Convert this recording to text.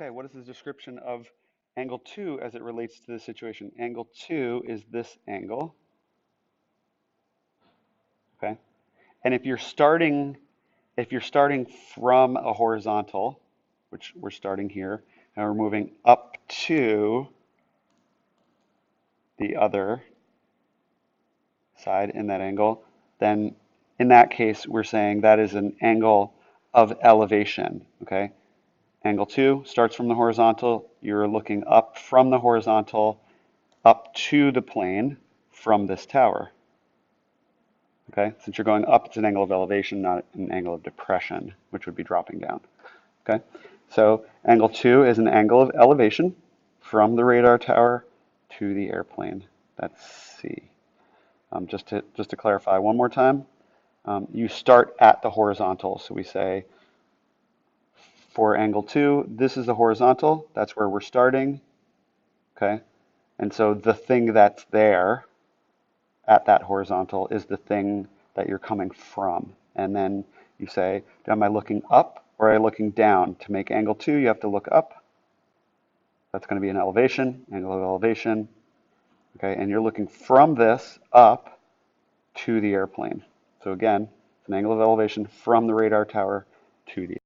Okay, what is the description of angle 2 as it relates to this situation? Angle 2 is this angle, okay? And if you're starting from a horizontal, which we're starting here, and we're moving up to the other side in that angle, then in that case, we're saying that is an angle of elevation, okay? Angle 2 starts from the horizontal. You're looking up from the horizontal up to the plane from this tower. Okay, since you're going up, it's an angle of elevation, not an angle of depression, which would be dropping down. Okay, so angle 2 is an angle of elevation from the radar tower to the airplane. That's C. Just to clarify one more time, you start at the horizontal. So we say for angle 2, this is the horizontal. That's where we're starting. Okay, and so the thing that's there at that horizontal is the thing that you're coming from. And then you say, am I looking up or am I looking down? To make angle 2, you have to look up. That's going to be an elevation, angle of elevation. Okay, and you're looking from this up to the airplane. So again, it's an angle of elevation from the radar tower to the